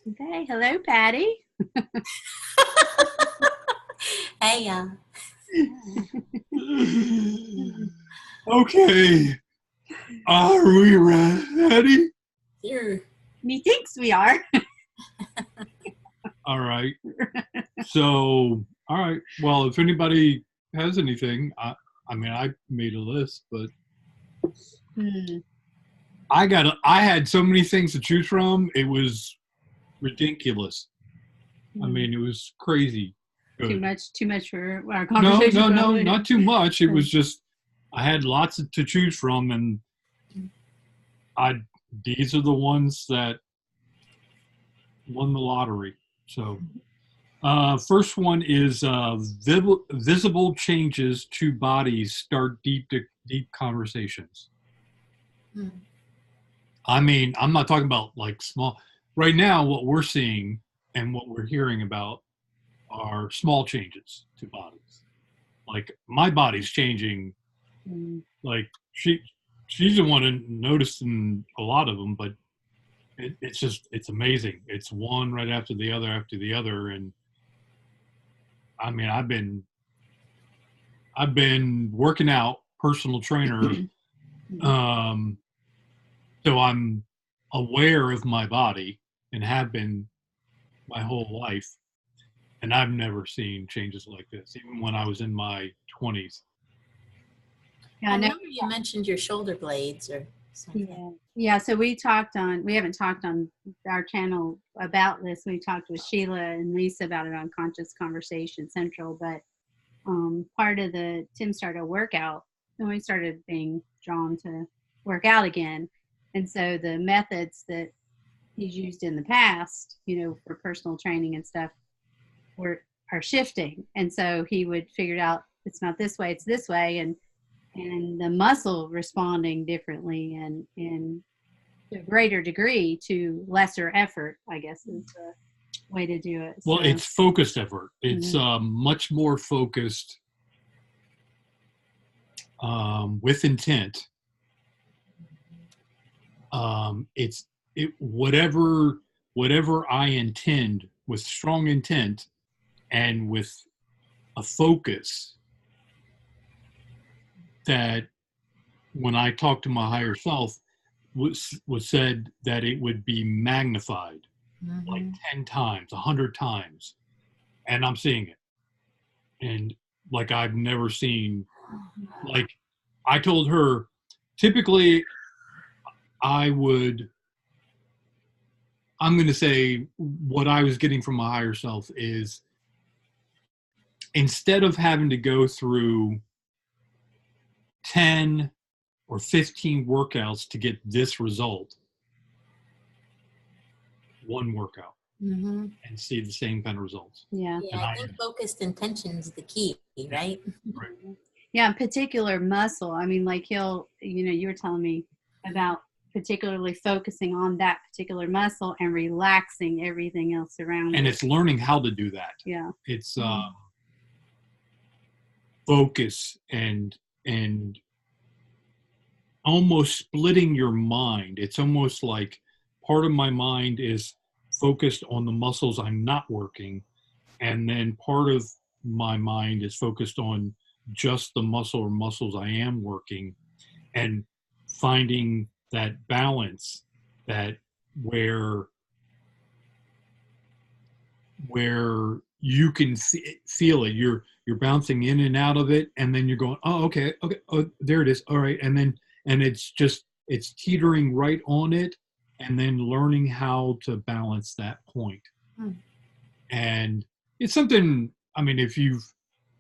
Okay, hello, Patty. Hey, Okay, are we ready? here. Methinks we are. All right. So, all right. Well, if anybody has anything, I mean, I made a list, but I had so many things to choose from. It was ridiculous. I mean, it was crazy. Good. Too much for our conversation. No, not too much. It was just I had lots to choose from, and these are the ones that won the lottery. So, first one is visible changes to bodies start deep conversations. I mean, I'm not talking about like small. Right now, what we're seeing and what we're hearing about are small changes to bodies. Like my body's changing. Like she's the one noticing a lot of them, but it's amazing. It's one right after the other, and I mean, I've been working out, personal trainer, so I'm aware of my body and have been my whole life, and I've never seen changes like this, even when I was in my 20s. Yeah, I remember you mentioned your shoulder blades or something. Yeah. So we haven't talked on our channel about this. We talked with Sheila and Lisa about it on Conscious Conversation Central, but part of Tim started a workout, and we started being drawn to work out again. And so the methods that he's used in the past, for personal training and stuff, are shifting. And so he would figure out it's not this way, it's this way, and the muscle responding differently and in a greater degree to lesser effort, I guess is the way to do it. Well, it's focused effort. It's much more focused with intent. Whatever I intend with strong intent and with a focus, that when I talk to my higher self was said that it would be magnified like 10 times, 100 times. And I'm seeing it. And like I've never seen, like I told her, typically I'm going to say what I was getting from my higher self is instead of having to go through 10 or 15 workouts to get this result, one workout and see the same kind of results. Yeah. I think focused intention is the key, right? Right. Yeah, particular muscle. I mean, like you were telling me about particularly focusing on that particular muscle and relaxing everything else around it. And it's learning how to do that. Yeah. It's focus and almost splitting your mind. It's almost like part of my mind is focused on the muscles I'm not working, and then part of my mind is focused on just the muscle or muscles I am working, and finding that balance, that where you can feel it. You're bouncing in and out of it, and then you're going, oh, okay, oh, there it is. All right, and it's teetering right on it, and then learning how to balance that point. And it's something, I mean, if you've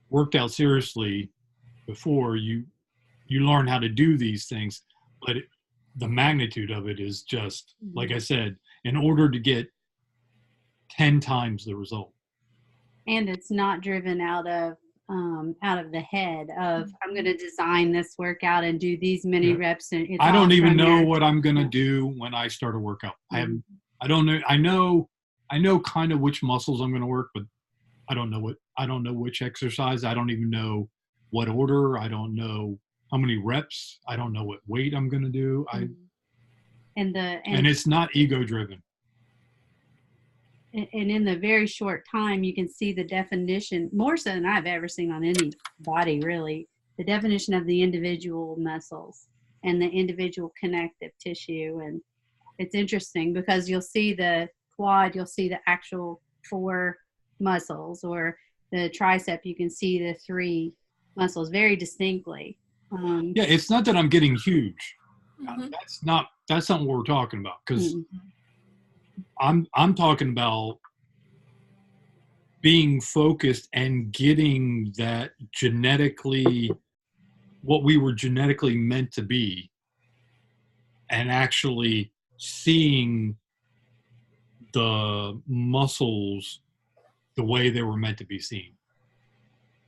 worked out seriously before, you learn how to do these things, but the magnitude of it is just, like I said, in order to get 10 times the result. And it's not driven out of the head of I'm going to design this workout and do these many reps. And I don't even know what I'm going to do when I start a workout. I don't know. I know kind of which muscles I'm going to work, but I don't know which exercise. I don't even know what order. I don't know how many reps. I don't know what weight I'm going to do. And it's not ego driven. and in the very short time, you can see the definition, more so than I've ever seen on any body, really, the definition of the individual muscles and the individual connective tissue. And it's interesting because you'll see the quad, you'll see the actual 4 muscles, or the tricep, you can see the 3 muscles very distinctly. Yeah, it's not that I'm getting huge. Mhm. That's not what we're talking about, because I'm talking about being focused and getting that genetically, what we were genetically meant to be, and actually seeing the muscles the way they were meant to be seen.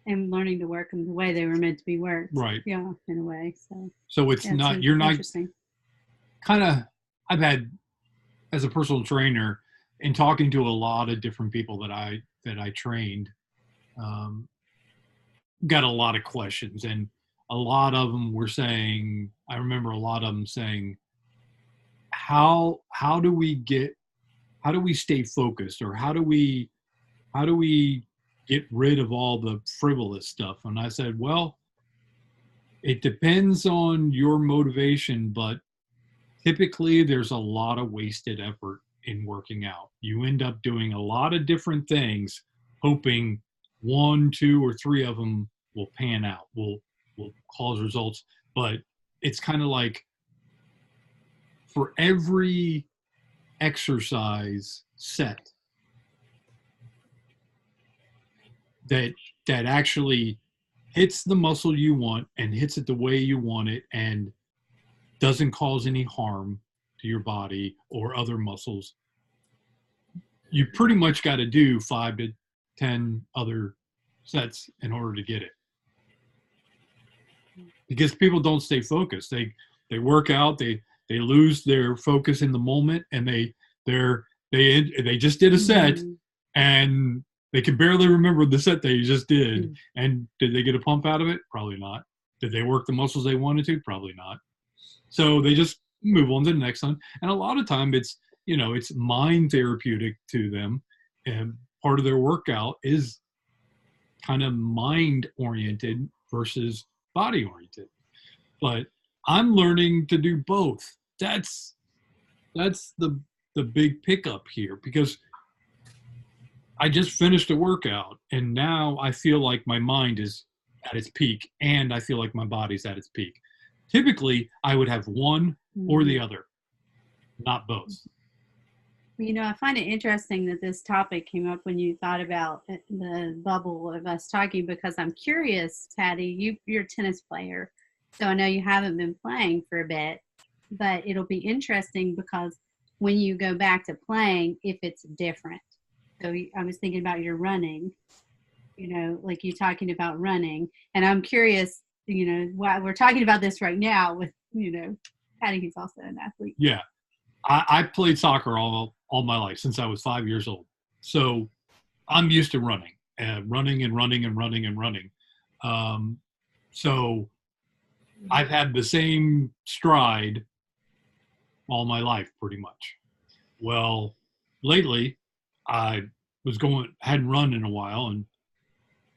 And learning to work them the way they were meant to be worked. Right. Yeah, in a way. So it's yeah, not, you're not interesting. kind of, I've had, as a personal trainer, in talking to a lot of different people that I trained, got a lot of questions, and a lot of them were saying, I remember a lot of them saying, how do we stay focused, or how do we get rid of all the frivolous stuff? And I said, well, it depends on your motivation, but typically there's a lot of wasted effort in working out. You end up doing a lot of different things, hoping 1, 2, or 3 of them will pan out, will cause results. But it's kind of like, for every exercise set that actually hits the muscle you want and hits it the way you want it and doesn't cause any harm to your body or other muscles, you pretty much got to do 5 to 10 other sets in order to get it. Because people don't stay focused. They work out, they lose their focus in the moment, and they just did a set, and they can barely remember the set they just did. And did they get a pump out of it? Probably not. Did they work the muscles they wanted to? Probably not. So they just move on to the next one. And a lot of time it's mind therapeutic to them. And part of their workout is kind of mind oriented versus body oriented. But I'm learning to do both. That's the big pickup here, because I just finished a workout and now I feel like my mind is at its peak and I feel like my body's at its peak. Typically, I would have one or the other, not both. I find it interesting that this topic came up when you thought about the bubble of us talking, because I'm curious, Patty, you're a tennis player, so I know you haven't been playing for a bit, but it'll be interesting because when you go back to playing, if it's different. So I was thinking about your running, like you talking about running, and I'm curious, why we're talking about this right now with, Patty, who's also an athlete. Yeah. I played soccer all my life since I was 5 years old. So I'm used to running and running. So I've had the same stride all my life, pretty much. Well, lately I hadn't run in a while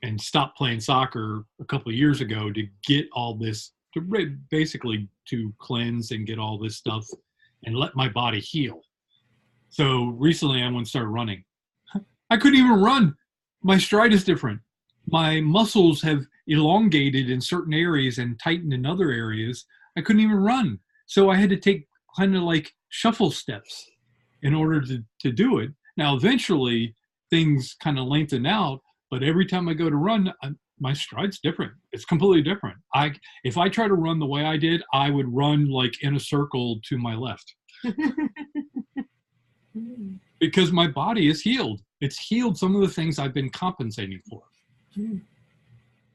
and stopped playing soccer a couple of years ago to get all this, basically to cleanse and get all this stuff and let my body heal. So recently I went and started running. I couldn't even run. My stride is different. My muscles have elongated in certain areas and tightened in other areas. I couldn't even run. So I had to take kind of like shuffle steps in order to do it. Now, eventually things kind of lengthen out, but every time I go to run, my stride's different. It's completely different. If I try to run the way I did, I would run like in a circle to my left. Because my body is healed. It's healed some of the things I've been compensating for. And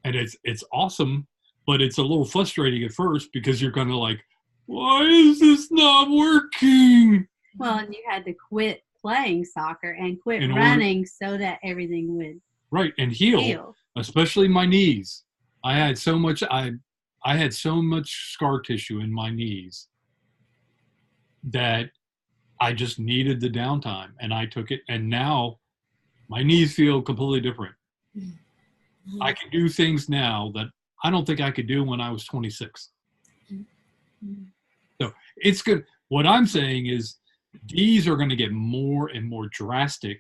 it's awesome, but it's a little frustrating at first because you're kind of like, why is this not working? Well, and you had to quit playing soccer and quit running so that everything would and heal. Especially my knees. I had so much scar tissue in my knees that I just needed the downtime, and I took it. And now my knees feel completely different. I can do things now that I don't think I could do when I was 26. So it's good. What I'm saying is these are going to get more and more drastic,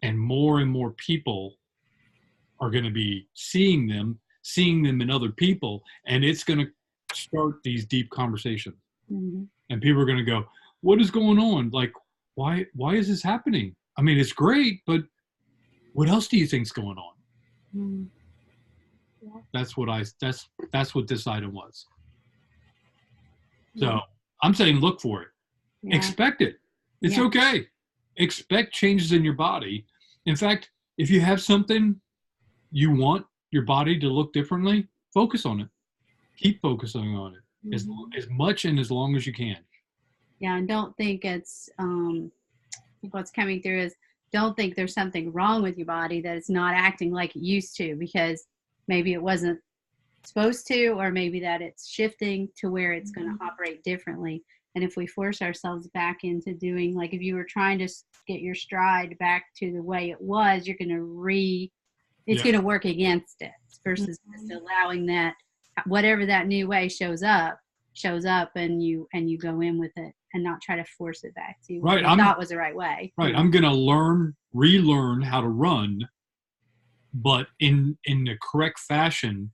and more people are going to be seeing them in other people, and it's going to start these deep conversations. Mm-hmm. And people are going to go, what is going on? Like, why is this happening? I mean, it's great, but what else do you think's going on? Mm-hmm. That's what this item was. So Yeah. I'm saying look for it. Yeah. Expect it. It's Yeah. okay. Expect changes in your body. In fact, if you have something you want your body to look differently, focus on it. Keep focusing on it as much and as long as you can. Yeah, and don't think it's what's coming through is don't think there's something wrong with your body that it's not acting like it used to, because maybe it wasn't supposed to, or maybe that it's shifting to where it's going to operate differently. And if we force ourselves back into doing, like if you were trying to get your stride back to the way it was, you're going to it's going to work against it, versus just allowing that whatever that new way shows up and you go in with it and not try to force it back to what you thought was the right way. Right. I'm going to relearn how to run, but in the correct fashion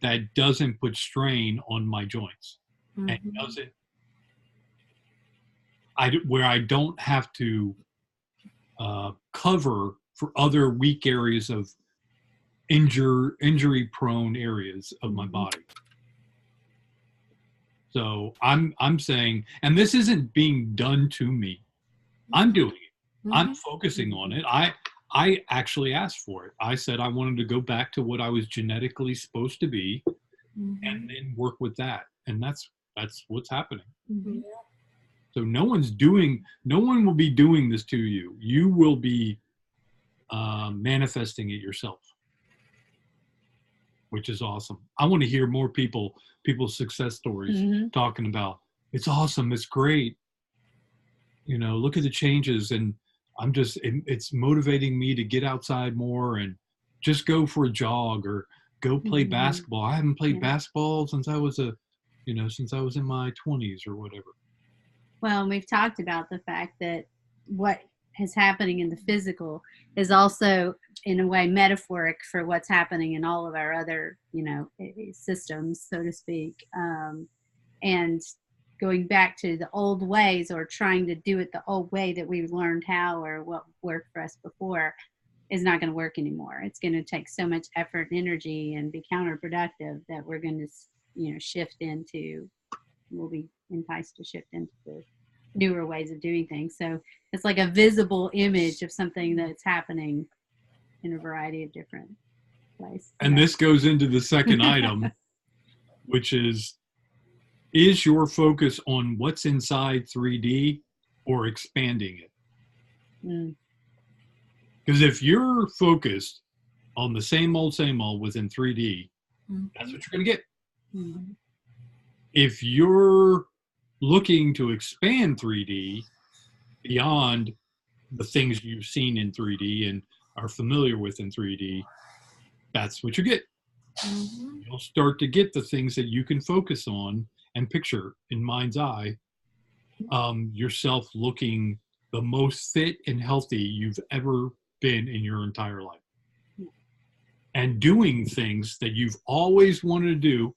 that doesn't put strain on my joints and where I don't have to cover for other weak areas of injury prone areas of my body. So I'm saying, and this isn't being done to me. I'm doing it. I'm focusing on it. I actually asked for it. I said I wanted to go back to what I was genetically supposed to be, and then work with that. And that's what's happening. So no one will be doing this to you. You will be manifesting it yourself, which is awesome. I want to hear more people's success stories talking about it's awesome, it's great. Look at the changes, and it's motivating me to get outside more and just go for a jog or go play basketball. I haven't played basketball since I was in my 20s or whatever. Well, we've talked about the fact that what is happening in the physical is also, in a way, metaphoric for what's happening in all of our other, systems, so to speak. And going back to the old ways, or trying to do it the old way that we've learned how, or what worked for us before, is not going to work anymore. It's going to take so much effort and energy and be counterproductive that we're going to, we'll be enticed to shift into the newer ways of doing things. So it's like a visible image of something that's happening in a variety of different ways. And this goes into the second item, which is your focus on what's inside 3D or expanding it? Because if you're focused on the same old within 3D, that's what you're going to get. If you're looking to expand 3D beyond the things you've seen in 3D and are familiar with in 3D, that's what you get. You'll start to get the things that you can focus on and picture in mind's eye, yourself looking the most fit and healthy you've ever been in your entire life, and doing things that you've always wanted to do.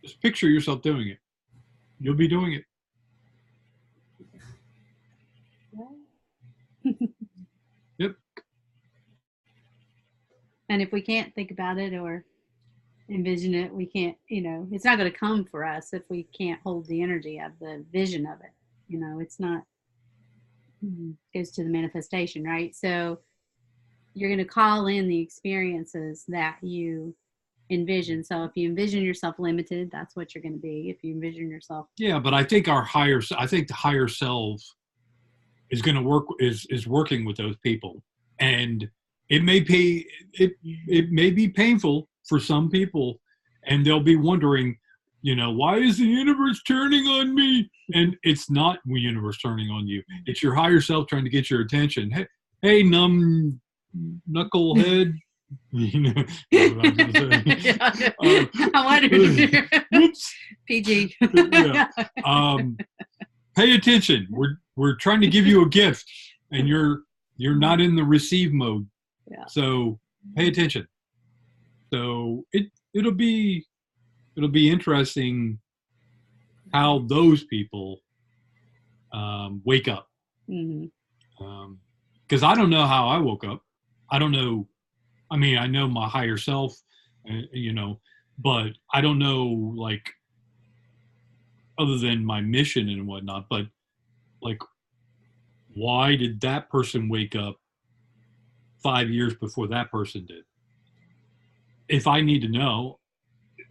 Just picture yourself doing it. You'll be doing it. Yep. And if we can't think about it or envision it, we can't, it's not going to come for us if we can't hold the energy of the vision of it. It's not, goes to the manifestation, right? So you're going to call in the experiences that you envision. So if you envision yourself limited, that's what you're going to be. If you envision yourself. Yeah, but I think the higher self is going to is working with those people, and it may be painful for some people, and they'll be wondering, why is the universe turning on me? And it's not the universe turning on you. It's your higher self trying to get your attention. Hey, numb knucklehead. You know what I was going to say. I wondered. Whoops. PG. Yeah. Pay attention. We're trying to give you a gift, and you're not in the receive mode. Yeah. So pay attention. So it'll be interesting how those people wake up. Because I don't know how I woke up. I don't know. I mean, I know my higher self, but I don't know, like, other than my mission and whatnot, but like, why did that person wake up 5 years before that person did? If I need to know,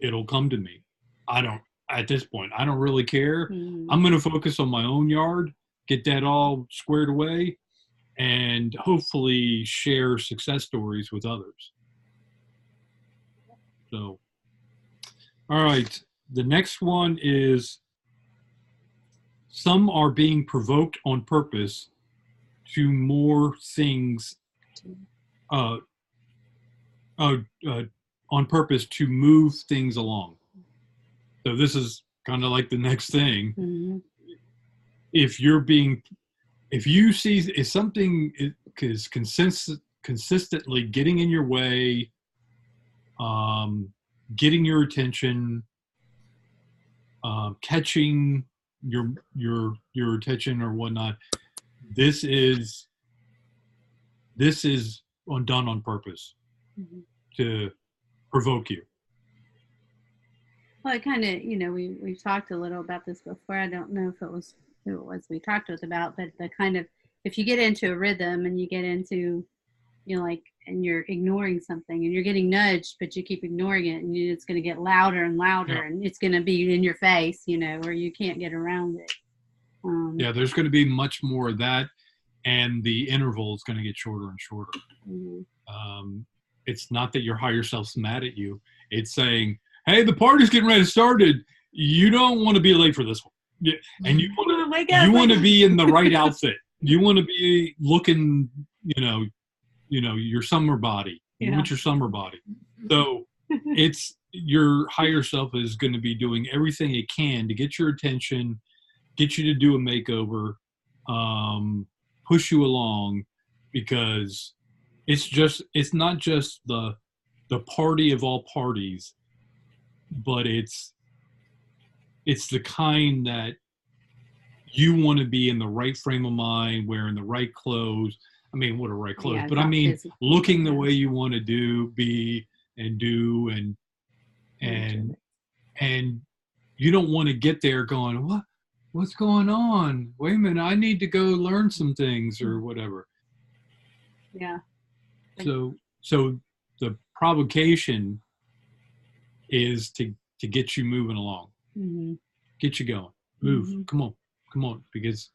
it'll come to me. At this point, I don't really care. I'm going to focus on my own yard, get that all squared away, and hopefully share success stories with others. So, all right. The next one is, some are being provoked on purpose to more things, on purpose to move things along. So this is kind of like the next thing. If something is consistently getting in your way, getting your attention, catching your attention or whatnot, this is done on purpose to provoke you. Well, it kind of, we've talked a little about this before. I don't know if it was who it was we talked with about, but the kind of, if you get into a rhythm and you get into, and you're ignoring something and you're getting nudged, but you keep ignoring it, and it's going to get louder and louder, and it's going to be in your face, or you can't get around it. There's going to be much more of that, and the interval is going to get shorter and shorter. It's not that your higher self's mad at you. It's saying, hey, the party's getting ready to start. You don't want to be late for this one. Yeah. And you want to be in the right outfit. You want to be looking, your summer body. You want your summer body. So it's your higher self is going to be doing everything it can to get your attention, get you to do a makeover, push you along, because it's not just the party of all parties, but it's the kind that you want to be in the right frame of mind, wearing the right clothes. I mean, what are right clothes? But I mean, looking the way you want to be and do, and you don't want to get there going, what's going on? Wait a minute, I need to go learn some things or whatever. Yeah. So the provocation is to get you moving along, get you going, move, come on, because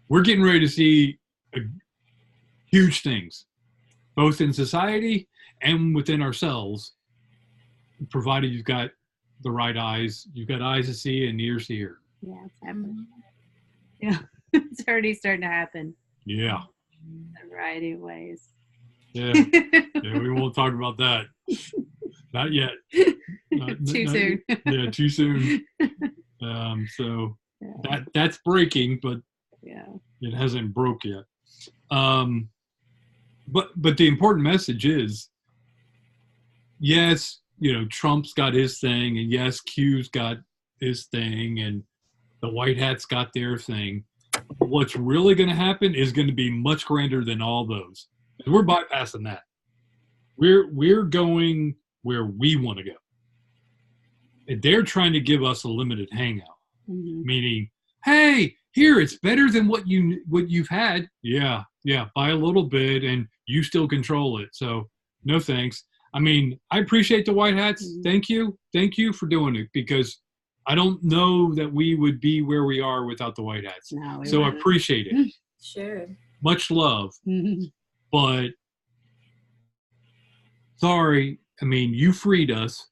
we're getting ready to see huge things, both in society and within ourselves, provided you've got the right eyes. You've got eyes to see and ears to hear. Yeah, it's happening. Yeah, it's already starting to happen. Yeah. In a variety of ways. Yeah, we won't talk about that. Not yet. Too soon. Yeah, too soon. So that's breaking, but it hasn't broke yet. But the important message is, yes, Trump's got his thing, and yes, Q's got his thing, and the white hat's got their thing. What's really going to happen is going to be much grander than all those. We're bypassing that. We're going where we want to go. And they're trying to give us a limited hangout, meaning, hey, here, it's better than what you've had. Yeah, by a little bit, and you still control it. So no thanks. I mean, I appreciate the white hats. Thank you for doing it, because I don't know that we would be where we are without the white hats. No, so I appreciate it. Sure. Much love. But sorry, I mean, you freed us,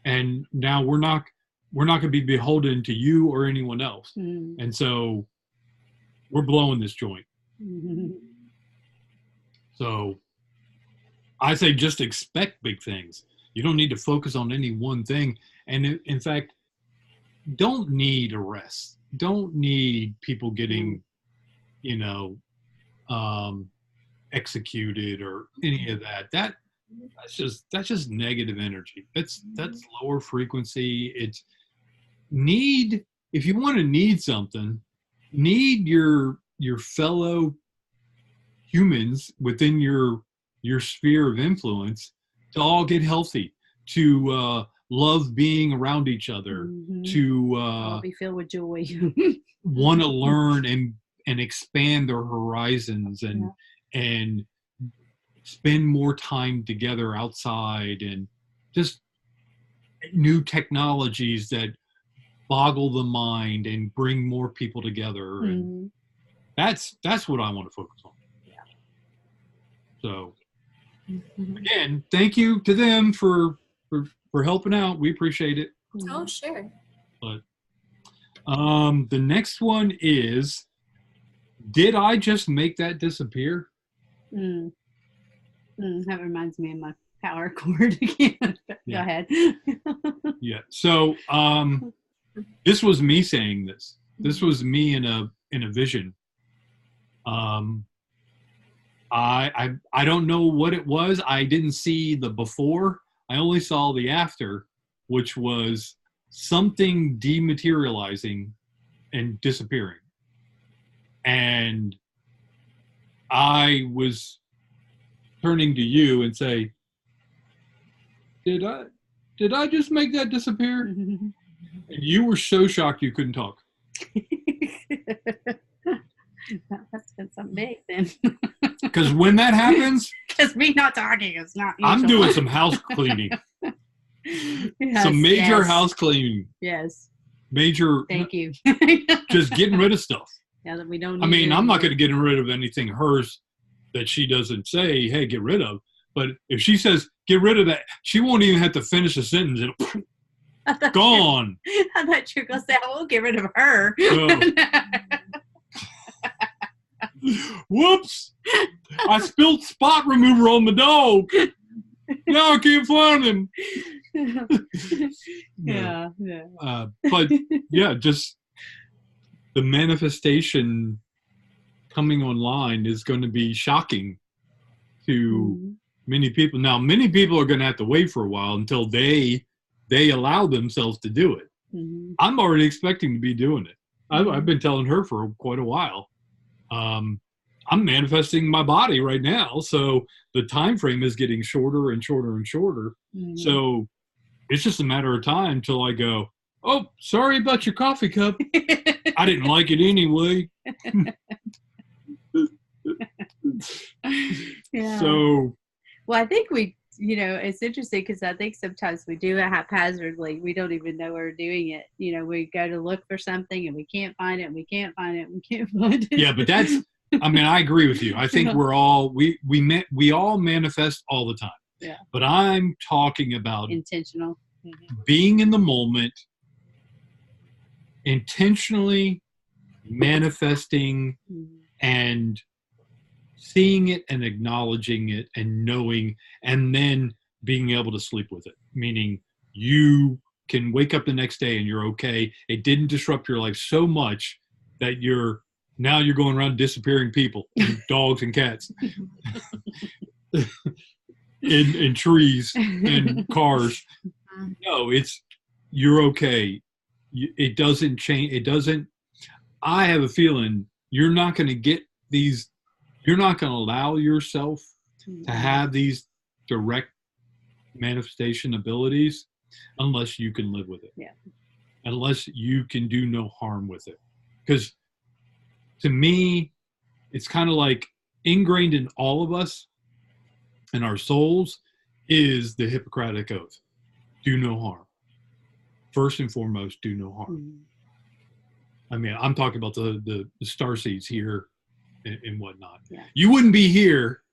and now we're not we're not going to be beholden to you or anyone else. Mm. And so we're blowing this joint. Mhm. So I say just expect big things. You don't need to focus on any one thing. And in fact, don't need arrests. Don't need people getting, you know, executed or any of that. That's just negative energy. That's lower frequency. It's need, if you want to need something, need your fellow humans within your sphere of influence to all get healthy, to love being around each other, Mhm. to I'll be filled with joy. want to learn and expand their horizons and spend more time together outside, and just new technologies that boggle the mind and bring more people together. And Mhm. that's what I want to focus on. So again, thank you to them for helping out. We appreciate it. Oh, sure. But the next one is, did I just make that disappear? Mm. That reminds me of my power cord again. Go Yeah. ahead. Yeah. So this was me saying this. This was me in a vision. I don't know what it was. I didn't see the before. I only saw the after, which was something dematerializing and disappearing. And I was turning to you and say, did I just make that disappear? And you were so shocked you couldn't talk. That's been something big then. Because when that happens, Because me not talking is not usual. I'm doing some house cleaning. Yes, Some major yes, house cleaning. Yes. Major. Thank you. Just getting rid of stuff. Now that we don't. I mean, need I'm not it. going to get rid of anything hers that she doesn't say, hey, get rid of. But if she says, get rid of that, she won't even have to finish a sentence. It'll gone. I thought you were going to say, I won't get rid of her. No. Whoops. I spilled spot remover on the dog. Now I can't find him. Yeah. But yeah, just the manifestation coming online is going to be shocking to many people. Now, many people are going to have to wait for a while until they allow themselves to do it. Mm-hmm. I'm already expecting to be doing it. I've been telling her for quite a while. I'm manifesting my body right now, so the time frame is getting shorter and shorter and shorter. Mm-hmm. So it's just a matter of time till I go, oh, sorry about your coffee cup. I didn't like it anyway. Yeah. So, well, I think it's interesting because I think sometimes we do it haphazardly. We don't even know we're doing it. We go to look for something and we can't find it. And we can't find it. And we can't find it. yeah, but I mean, I agree with you. I think we're all, we all manifest all the time. Yeah. But I'm talking about intentional. Being in the moment, intentionally manifesting and seeing it and acknowledging it and knowing, and then being able to sleep with it. Meaning you can wake up the next day and you're okay. It didn't disrupt your life so much that now you're going around disappearing people, and dogs and cats, in trees and cars. No, you're okay. It doesn't change. It doesn't. I have a feeling you're not going to get these. You're not going to allow yourself to have these direct manifestation abilities unless you can live with it. Yeah. Unless you can do no harm with it. Because to me, it's kind of like ingrained in all of us and our souls is the Hippocratic Oath. Do no harm. First and foremost, do no harm. I mean, I'm talking about the starseeds here and whatnot. Yeah. You wouldn't be here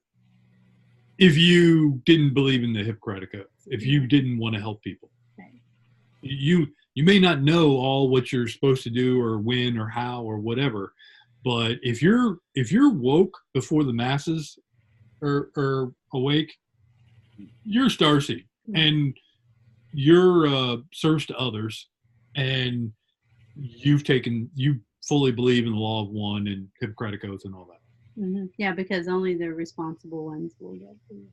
if you didn't believe in the Hippocratic Oath, if you didn't want to help people. Right. You may not know all what you're supposed to do or when or how or whatever, but if you're woke before the masses are awake, you're a starseed, and you're service to others, and you fully believe in the law of one and Hippocratic oath and all that. Mm-hmm. Yeah, because only the responsible ones will get to.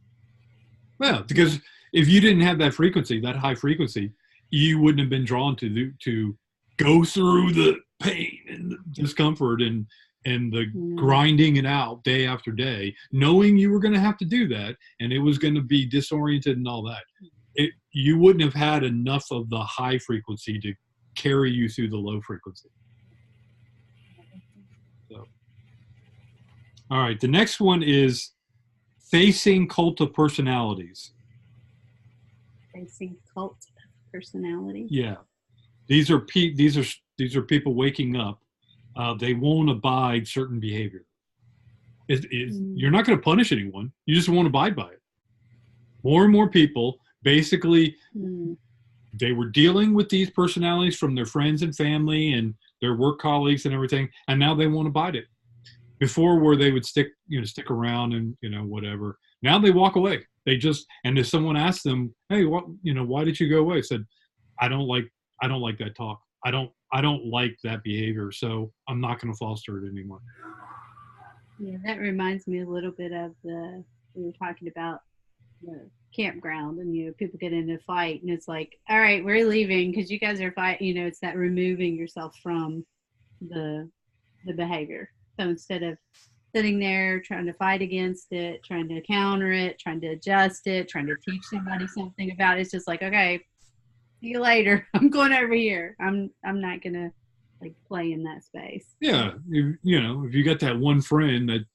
Well, because if you didn't have that frequency, that high frequency, you wouldn't have been drawn to go through the pain and the discomfort and the grinding it out day after day, knowing you were going to have to do that and it was going to be disoriented and all that. You wouldn't have had enough of the high frequency to carry you through the low frequency. So, all right, the next one is facing cult of personalities. Facing cult personality. Yeah, these are people waking up. They won't abide certain behavior. You're not going to punish anyone. You just won't abide by it. More and more people, basically, they were dealing with these personalities from their friends and family and their work colleagues and everything, and now they won't abide it. Before, where they would stick around and whatever. Now they walk away. They just, and if someone asks them, "Hey, why did you go away?" I said, I don't like that talk. I don't like that behavior, so I'm not going to foster it anymore. Yeah, that reminds me a little bit of we were talking about the campground, and people get in a fight, and it's like, all right, we're leaving because you guys are fighting. It's that removing yourself from the behavior. So instead of sitting there trying to fight against it, trying to counter it, trying to adjust it, trying to teach somebody something about it, it's just like, okay, see you later. I'm going over here. I'm not gonna play in that space. Yeah, if you got that one friend that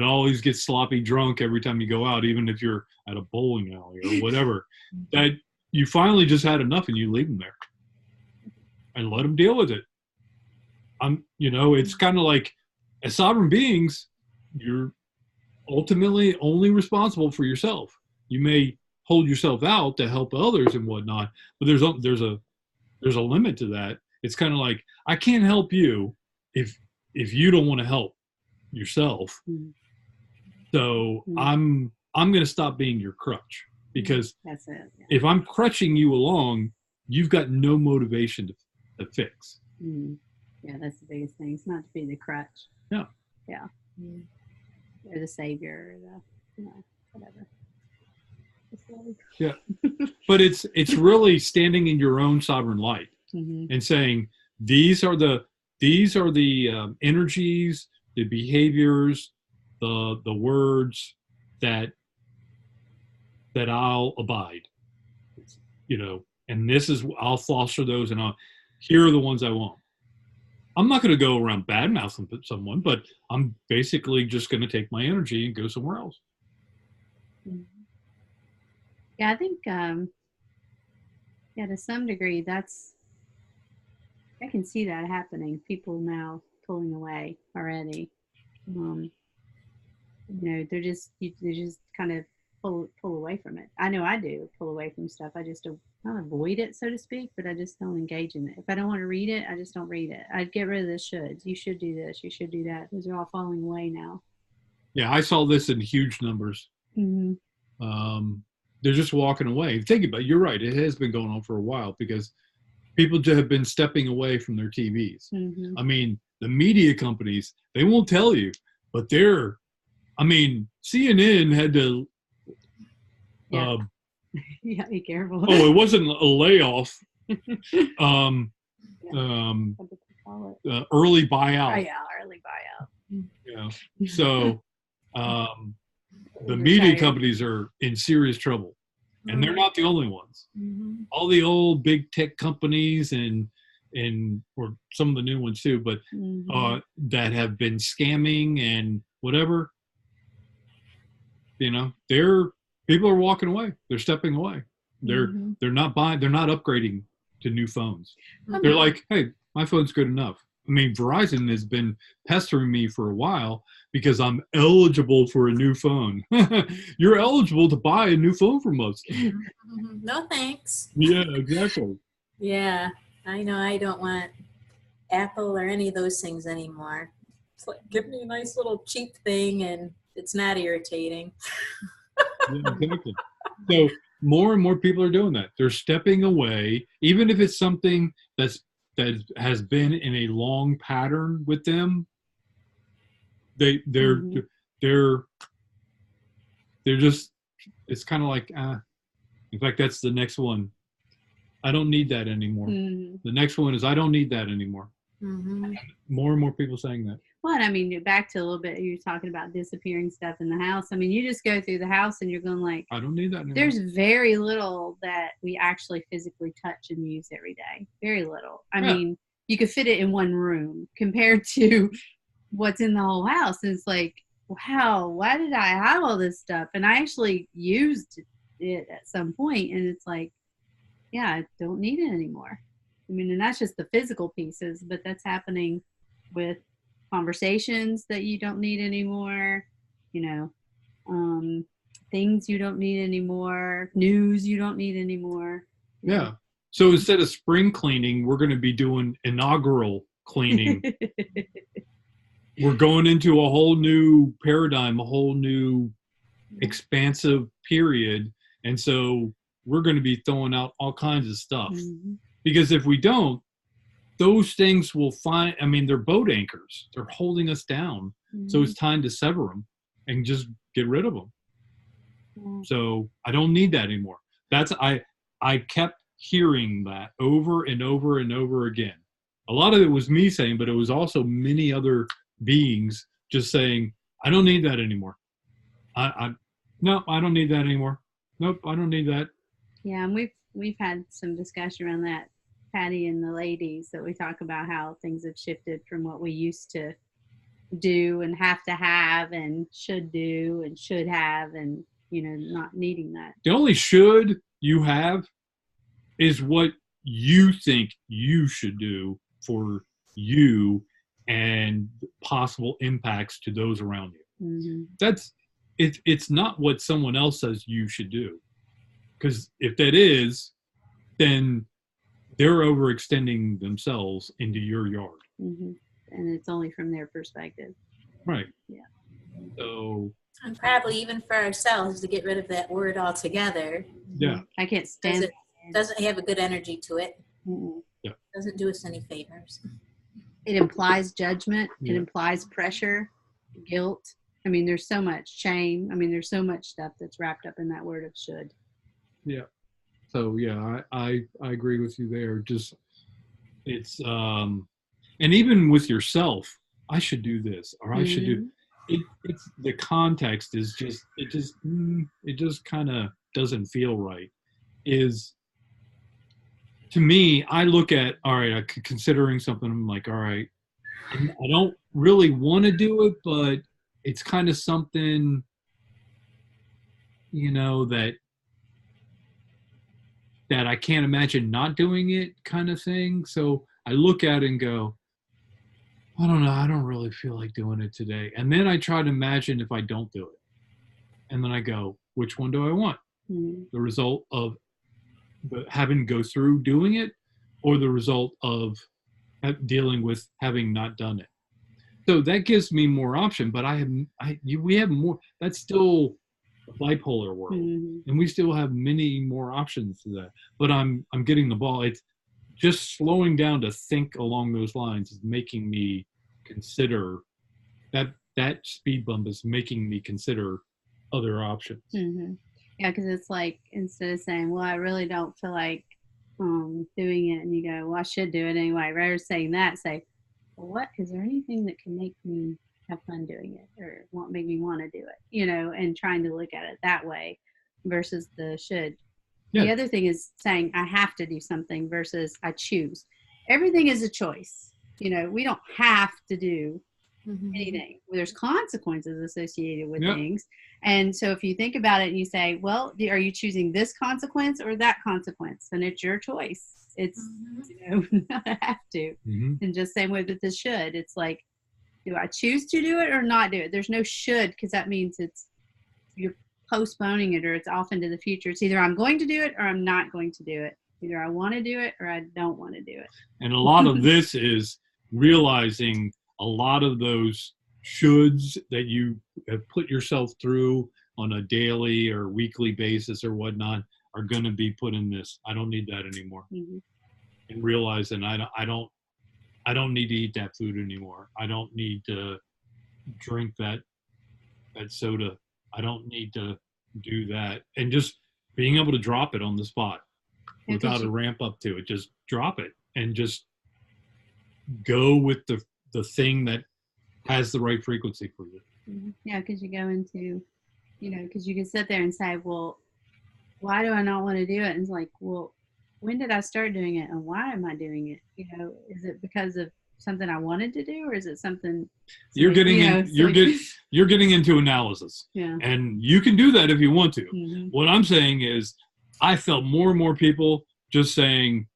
always gets sloppy drunk every time you go out, even if you're at a bowling alley or whatever, that you finally just had enough and you leave them there and let them deal with it. It's kind of like, as sovereign beings, you're ultimately only responsible for yourself. You may hold yourself out to help others and whatnot, but there's a limit to that. It's kind of like, I can't help you if you don't want to help yourself. So I'm going to stop being your crutch, because that's it. Yeah. If I'm crutching you along, you've got no motivation to fix. Yeah, that's the biggest thing. It's not to be the crutch. Yeah. Yeah. Or the savior, or the whatever. Yeah. But it's really standing in your own sovereign light and saying, these are the energies, the behaviors, the words that I'll abide, and this is, I'll foster those, and here are the ones I won't. I'm not going to go around bad-mouthing someone, but I'm basically just going to take my energy and go somewhere else. Yeah, I think, to some degree, I can see that happening. People now pulling away already. They're just kind of pull away from it. I know I do pull away from stuff. I just don't, not avoid it, so to speak, but I just don't engage in it. If I don't want to read it, I just don't read it. I'd get rid of the shoulds. You should do this. You should do that. Those are all falling away now. Yeah, I saw this in huge numbers. They're just walking away. Think about it. You're right. It has been going on for a while because people have been stepping away from their TVs. I mean, the media companies, they won't tell you, but CNN had to yeah, be careful. Oh, it wasn't a layoff. Early buyout. Oh, yeah, early buyout. Yeah. So the media companies are in serious trouble, and they're not the only ones. All the old big tech companies and or some of the new ones too, but that have been scamming and whatever. People are walking away. They're stepping away. They're not buying. They're not upgrading to new phones. They're like, hey, my phone's good enough. I mean, Verizon has been pestering me for a while because I'm eligible for a new phone. You're eligible to buy a new phone from us. No thanks. Yeah, exactly. Yeah. I know I don't want Apple or any of those things anymore. It's like, give me a nice little cheap thing and it's not irritating. Yeah, exactly. So more and more people are doing that. They're stepping away, even if it's something that has been in a long pattern with them. They're Mhm. they're they're just. It's kind of like. In fact, that's the next one. I don't need that anymore. Mhm. The next one is I don't need that anymore. Mm-hmm. More and more people saying that. Well, and I mean, back to a little bit, you're talking about disappearing stuff in the house. I mean, you just go through the house and you're going like, I don't need that anymore. there's very little that we actually physically touch and use every day. Very little. I mean, you could fit it in one room compared to what's in the whole house. And it's like, wow, why did I have all this stuff? And I actually used it at some point, and it's like, yeah, I don't need it anymore. I mean, and that's just the physical pieces, but that's happening with conversations that you don't need anymore, you know, things you don't need anymore, news you don't need anymore. Yeah. So instead of spring cleaning, we're going to be doing inaugural cleaning. We're going into a whole new paradigm, a whole new expansive period. And so we're going to be throwing out all kinds of stuff. Mm-hmm. Because if we don't, those things will find, I mean, they're boat anchors. They're holding us down. Mm-hmm. So it's time to sever them and just get rid of them. Yeah. So I don't need that anymore. I kept hearing that over and over and over again. A lot of it was me saying, but it was also many other beings just saying, I don't need that anymore. No, I don't need that anymore. Nope, I don't need that. Yeah, and we've had some discussion around that, Patty and the ladies, that we talk about how things have shifted from what we used to do and have to have and should do and should have, and not needing that. The only should you have is what you think you should do for you and possible impacts to those around you. Mm-hmm. It's not what someone else says you should do. Because if that is, then they're overextending themselves into your yard. Mm-hmm. And it's only from their perspective. Right. Yeah. So. And probably even for ourselves to get rid of that word altogether. Yeah. I can't stand it. Doesn't have a good energy to it. Mm-mm. Yeah. Doesn't do us any favors. It implies judgment. Yeah. It implies pressure, guilt. I mean, there's so much shame. I mean, there's so much stuff that's wrapped up in that word of should. Yeah. So yeah, I agree with you there. Just it's and even with yourself, I should do this or I should do it. It's the context is just it just kind of doesn't feel right. Is to me, I look at all right, considering something. I'm like, all right, I don't really want to do it, but it's kind of something, that I can't imagine not doing it kind of thing. So I look at it and go, I don't know. I don't really feel like doing it today. And then I try to imagine if I don't do it. And then I go, which one do I want? Mm-hmm. The result of having to go through doing it or the result of dealing with having not done it. So that gives me more option, but we have more. That's still a bipolar world, and we still have many more options to that. But I'm getting the ball. It's just slowing down to think along those lines is making me consider that speed bump is making me consider other options. Mm-hmm. Yeah, because it's like instead of saying, "Well, I really don't feel like doing it," and you go, "Well, I should do it anyway," rather than saying that, say, well, what is there anything that can make me have fun doing it or make me want to do it, and trying to look at it that way versus the should. Yeah. The other thing is saying I have to do something versus I choose. Everything is a choice. We don't have to do anything. There's consequences associated with things. And so if you think about it and you say, well, are you choosing this consequence or that consequence? And it's your choice. It's, not a have to. And just same way with the should. It's like, do I choose to do it or not do it? There's no should, because that means you're postponing it or it's off into the future. It's either I'm going to do it or I'm not going to do it. Either I want to do it or I don't want to do it. And a lot of this is realizing a lot of those shoulds that you have put yourself through on a daily or weekly basis or whatnot are going to be put in this. I don't need that anymore. Mm-hmm. And realizing I don't need to eat that food anymore. I don't need to drink that soda. I don't need to do that. And just being able to drop it on the spot without a ramp up to it. Just drop it and just go with the thing that has the right frequency for you. Mm-hmm. Yeah, because you go into, because you can sit there and say, well, why do I not want to do it? And it's like, well, when did I start doing it and why am I doing it? Is it because of something I wanted to do, or is it something you're getting you're getting into analysis? Yeah. And you can do that if you want to. Mm-hmm. What I'm saying is I felt more and more people just saying,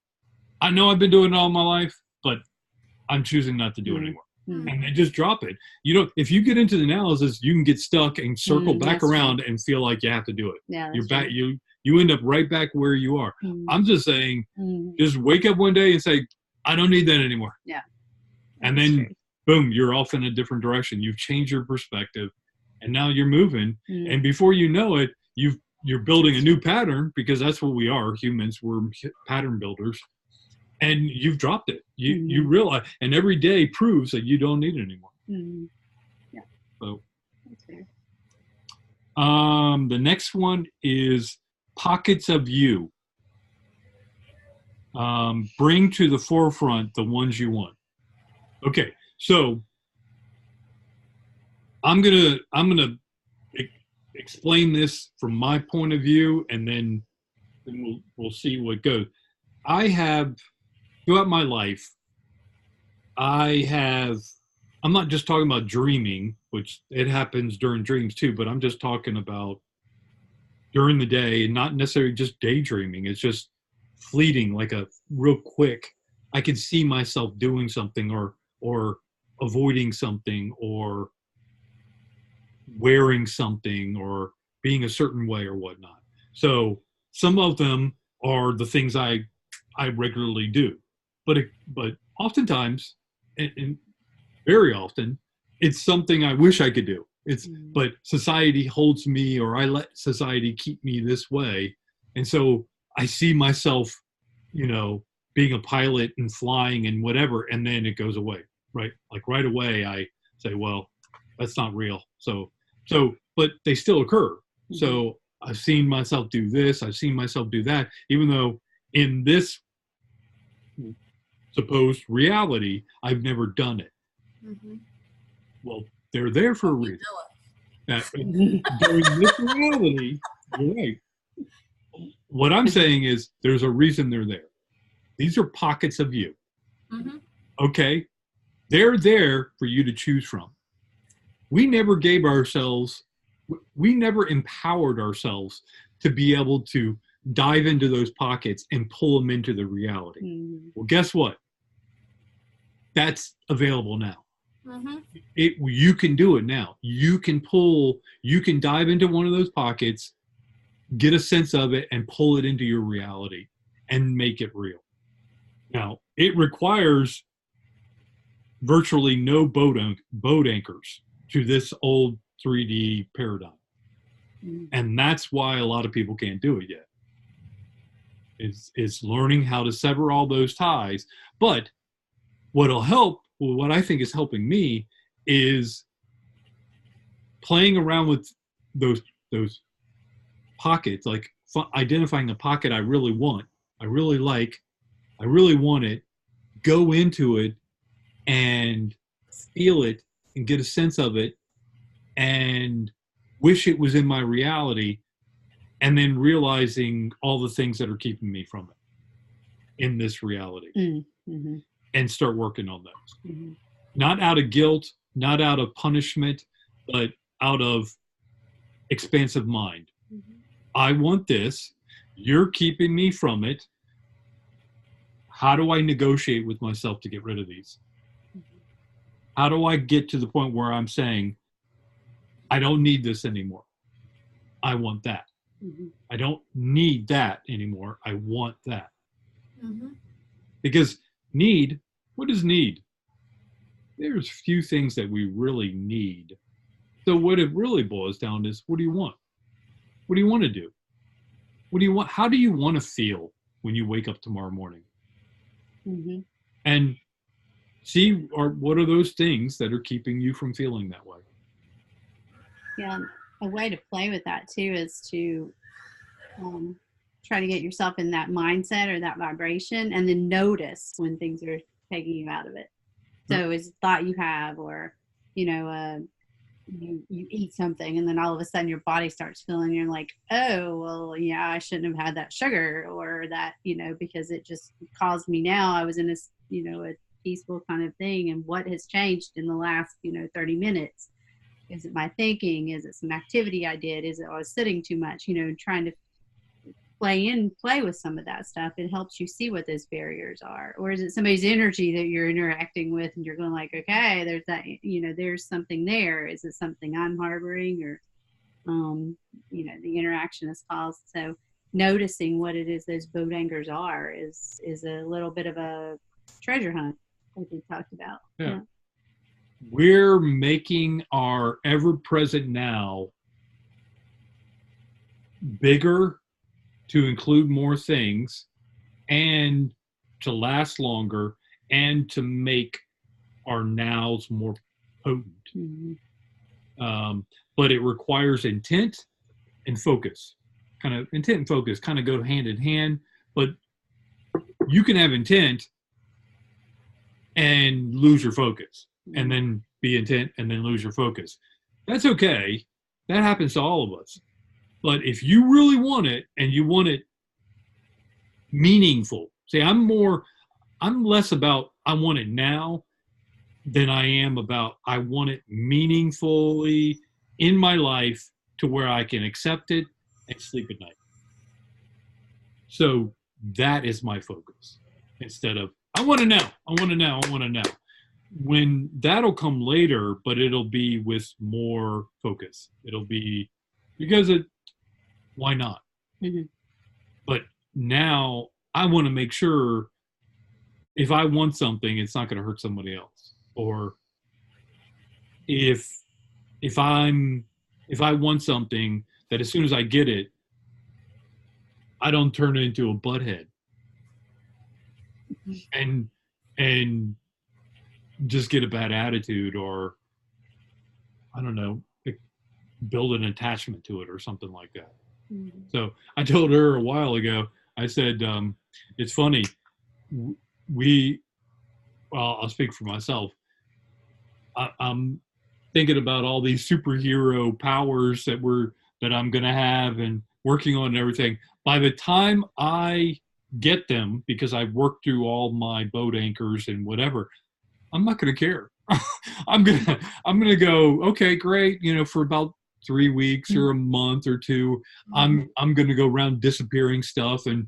I know I've been doing it all my life, but I'm choosing not to do it anymore. Mm-hmm. And they just drop it. If you get into the analysis, you can get stuck and circle back around and feel like you have to do it. Yeah, you're back. You end up right back where you are. Mm-hmm. I'm just saying, mm-hmm. just wake up one day and say, I don't need that anymore. Yeah. And then, boom, you're off in a different direction. You've changed your perspective, and now you're moving. Mm-hmm. And before you know it, you're building a new pattern, because that's what we are, humans. We're pattern builders. And you've dropped it. You realize, and every day proves that you don't need it anymore. Mm-hmm. Yeah. So, that's fair. The next one is pockets of you. Bring to the forefront the ones you want. Okay, so I'm gonna explain this from my point of view, and then we'll see what goes. I have, throughout my life, I'm not just talking about dreaming, which it happens during dreams too, but I'm just talking about during the day, and not necessarily just daydreaming. It's just fleeting, like a real quick. I can see myself doing something or avoiding something or wearing something or being a certain way or whatnot. So some of them are the things I regularly do, but oftentimes, and very often, it's something I wish I could do. But society holds me, or I let society keep me this way. And so I see myself, being a pilot and flying and whatever, and then it goes away, right? Like right away I say, well, that's not real. So, but they still occur. Mm-hmm. So I've seen myself do this, I've seen myself do that, even though in this supposed reality, I've never done it. Mm-hmm. Well, they're there for a reason. During this reality, you're right. What I'm saying is there's a reason they're there. These are pockets of you. Mm-hmm. Okay? They're there for you to choose from. We never empowered ourselves to be able to dive into those pockets and pull them into the reality. Mm-hmm. Well, guess what? That's available now. Mm-hmm. You can do it now. You can dive into one of those pockets, get a sense of it, and pull it into your reality and make it real. Now, it requires virtually no boat anchors to this old 3D paradigm. Mm-hmm. And that's why a lot of people can't do it yet. It's learning how to sever all those ties. But what'll help, what I think is helping me, is playing around with those pockets, like identifying a pocket I really want, I really like, I really want it, go into it and feel it and get a sense of it and wish it was in my reality, and then realizing all the things that are keeping me from it in this reality. Mm-hmm. And start working on those. Mm-hmm. Not out of guilt, not out of punishment, but out of expansive mind. Mm-hmm. I want this. You're keeping me from it. How do I negotiate with myself to get rid of these? Mm-hmm. How do I get to the point where I'm saying, I don't need this anymore. I want that. Mm-hmm. I don't need that anymore. I want that. Mhm. Because need, what is need? There's few things that we really need. So what it really boils down is, what do you want? What do you want to do? What do you want? How do you want to feel when you wake up tomorrow morning? Hmm. And see, or what are those things that are keeping you from feeling that way? Yeah, a way to play with that too is to try to get yourself in that mindset or that vibration, and then notice when things are taking you out of it. So is a thought you have, or you know, you eat something, and then all of a sudden your body starts feeling. You're like, oh well, yeah, I shouldn't have had that sugar, or that, because it just caused me. Now I was in this, a peaceful kind of thing, and what has changed in the last 30 minutes? Is it my thinking? Is it some activity I did? Is it I was sitting too much? Trying to play with some of that stuff. It helps you see what those barriers are. Or is it somebody's energy that you're interacting with, and you're going like, okay, there's that, there's something there. Is it something I'm harboring, or the interaction has caused? So noticing what it is those boat anchors are is a little bit of a treasure hunt, like we talked about. Yeah. We're making our ever-present now bigger to include more things and to last longer and to make our nows more potent. Mm-hmm. But it requires intent and focus. Kind of intent and focus kind of go hand in hand, but you can have intent and lose your focus, and then be intent and then lose your focus. That's okay. That happens to all of us. But if you really want it, and you want it meaningful, see, I'm less about I want it now than I am about I want it meaningfully in my life to where I can accept it and sleep at night. So that is my focus, instead of I want to know, I want to know, I want to know. When that'll come later, but it'll be with more focus. It'll be because why not? Mm-hmm. But now I want to make sure if I want something, it's not going to hurt somebody else. Or if if I'm if I want something, that as soon as I get it, I don't turn it into a butthead and and just get a bad attitude, or I don't know, build an attachment to it or something like that. Mm-hmm. So I told her a while ago, I said, it's funny, I'll speak for myself. I'm thinking about all these superhero powers that I'm going to have and working on and everything. By the time I get them, because I worked through all my boat anchors and whatever, I'm not going to care. I'm gonna go, okay, great. For about 3 weeks or a month or two, I'm gonna go around disappearing stuff and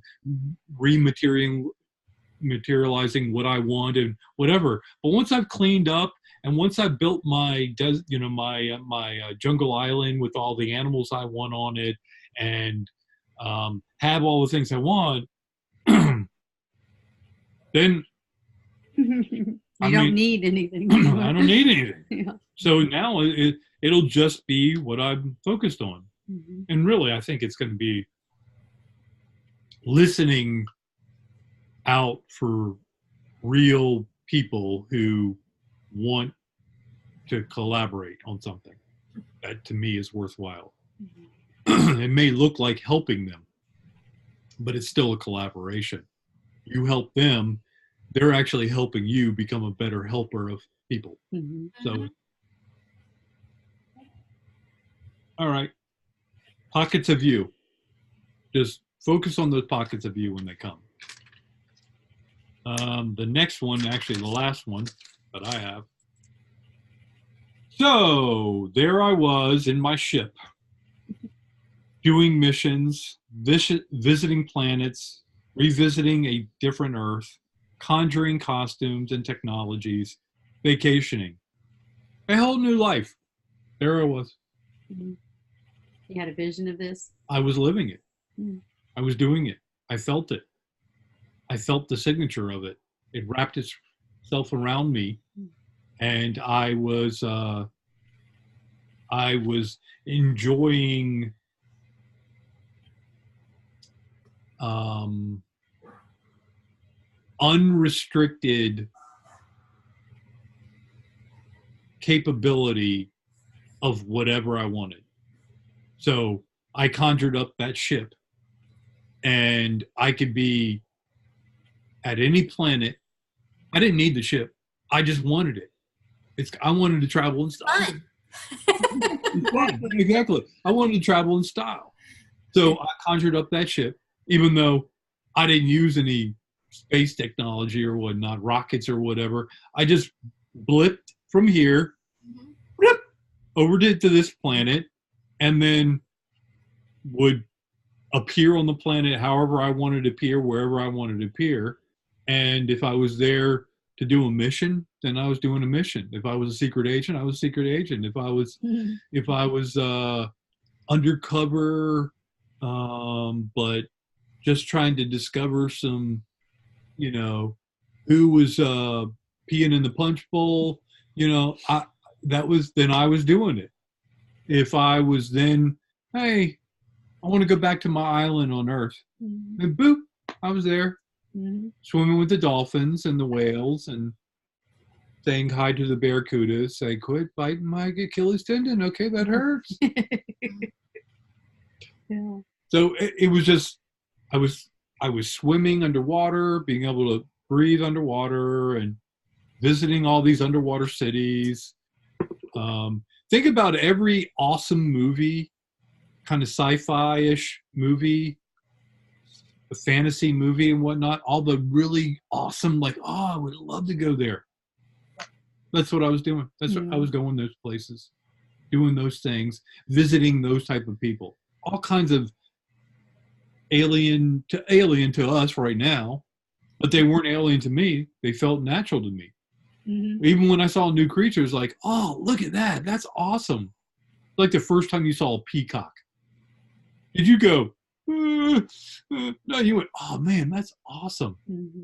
materializing what I want and whatever. But once I've cleaned up, and once I've built my jungle island with all the animals I want on it, and have all the things I want, then You don't need anything. I don't need anything. Yeah. So now it'll just be what I'm focused on. Mm-hmm. And really, I think it's going to be listening out for real people who want to collaborate on something that to me is worthwhile. Mm-hmm. It may look like helping them, but it's still a collaboration. You help them, they're actually helping you become a better helper of people. Mm-hmm. So, all right, pockets of you. Just focus on those pockets of you when they come. The next one, actually the last one that I have. So there I was in my ship, doing missions, visiting planets, revisiting a different Earth, conjuring costumes and technologies, vacationing. A whole new life. There I was. Mm-hmm. You had a vision of this? I was living it. Mm-hmm. I was doing it. I felt it. I felt the signature of it. It wrapped itself around me, and I was enjoying unrestricted capability of whatever I wanted. So I conjured up that ship, and I could be at any planet. I didn't need the ship. I just wanted it. I wanted to travel in style. Exactly. I wanted to travel in style. So I conjured up that ship, even though I didn't use any space technology or whatnot, rockets or whatever. I just blipped from here, blip, over to this planet, and then would appear on the planet however I wanted to appear, wherever I wanted to appear. And if I was there to do a mission, then I was doing a mission. If I was a secret agent, I was a secret agent. If I was undercover, but just trying to discover some, who was peeing in the punch bowl, I was doing it. If I was then, hey, I want to go back to my island on Earth, and boop, I was there, swimming with the dolphins and the whales, and saying hi to the barracudas, saying, quit biting my Achilles tendon. Okay, that hurts. Yeah. So it was just, I was swimming underwater, being able to breathe underwater, and visiting all these underwater cities. Think about every awesome movie, kind of sci-fi-ish movie, a fantasy movie and whatnot, all the really awesome, like, oh, I would love to go there. That's what I was doing. That's what I was going those places, doing those things, visiting those type of people. All kinds of alien to us right now, but they weren't alien to me. They felt natural to me. Even when I saw new creatures, like, oh, look at that. That's awesome. Like the first time you saw a peacock. Did you go, no, you went, oh man, that's awesome.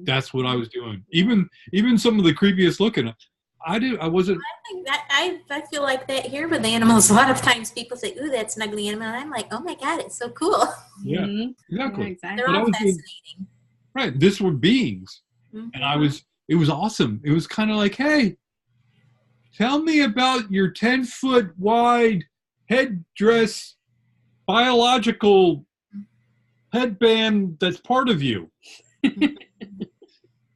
That's what I was doing. Even some of the creepiest looking, I wasn't. I think that I feel like that here with animals. A lot of times people say, ooh, that's an ugly animal. And I'm like, oh my God, it's so cool. Yeah, exactly. Yeah, exactly. They're all fascinating. Right. This were beings. And it was awesome. It was kind of like, hey, tell me about your 10-foot wide headdress, biological headband that's part of you.